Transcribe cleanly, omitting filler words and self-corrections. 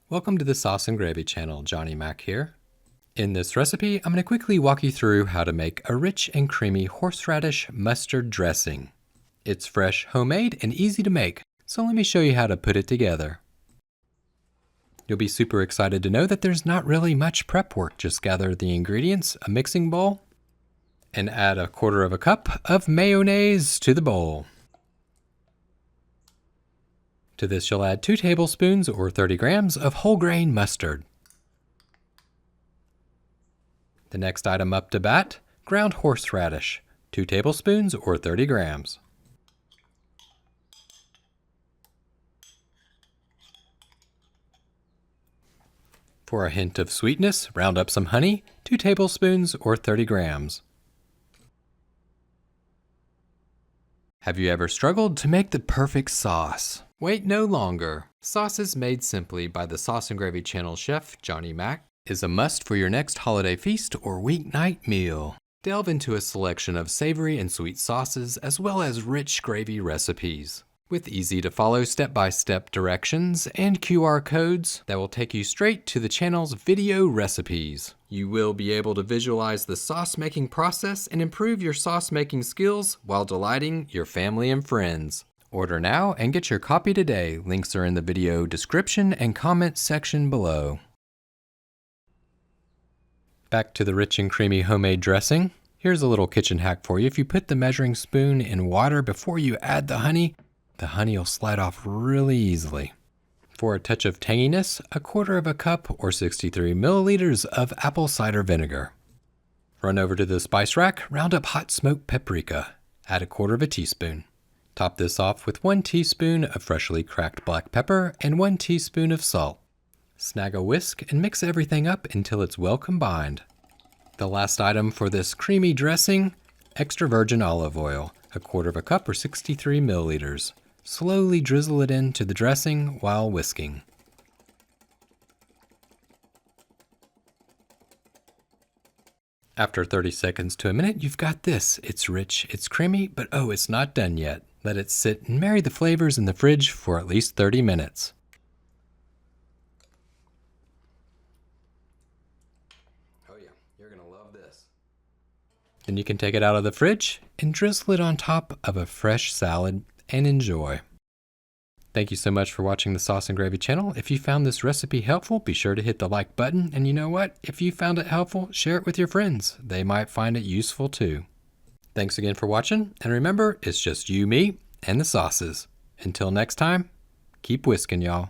Welcome to the Sauce and Gravy channel, Johnny Mac here. In this recipe, I'm going to quickly walk you through how to make a rich and creamy horseradish mustard dressing. It's fresh, homemade, and easy to make, so let me show you how to put it together. You'll be super excited to know that there's not really much prep work. Just gather the ingredients, a mixing bowl, and add 1/4 cup of mayonnaise to the bowl. To this, you'll add 2 tablespoons or 30 grams of whole grain mustard. The next item up to bat, ground horseradish, 2 tablespoons or 30 grams. For a hint of sweetness, round up some honey, 2 tablespoons or 30 grams. Have you ever struggled to make the perfect sauce? Wait no longer. Sauces made simply by the Sauce and Gravy channel chef, Johnny Mac, is a must for your next holiday feast or weeknight meal. Delve into a selection of savory and sweet sauces as well as rich gravy recipes, with easy to follow step-by-step directions and QR codes that will take you straight to the channel's video recipes. You will be able to visualize the sauce making process and improve your sauce making skills while delighting your family and friends. Order now and get your copy today. Links are in the video description and comment section below. Back to the rich and creamy homemade dressing. Here's a little kitchen hack for you. If you put the measuring spoon in water before you add the honey will slide off really easily. For a touch of tanginess, 1/4 cup or 63 milliliters of apple cider vinegar. Run over to the spice rack, round up hot smoked paprika. Add 1/4 teaspoon. Top this off with 1 teaspoon of freshly cracked black pepper and 1 teaspoon of salt. Snag a whisk and mix everything up until it's well combined. The last item for this creamy dressing, extra virgin olive oil, 1/4 cup or 63 milliliters. Slowly drizzle it into the dressing while whisking. After 30 seconds to a minute, you've got this. It's rich, it's creamy, but oh, it's not done yet. Let it sit and marry the flavors in the fridge for at least 30 minutes. Oh yeah, you're gonna love this. Then you can take it out of the fridge and drizzle it on top of a fresh salad and enjoy. Thank you so much for watching the Sauce and Gravy channel. If you found this recipe helpful, be sure to hit the like button. And you know what? If you found it helpful, share it with your friends. They might find it useful too. Thanks again for watching. And remember, it's just you, me, and the sauces. Until next time, keep whisking, y'all.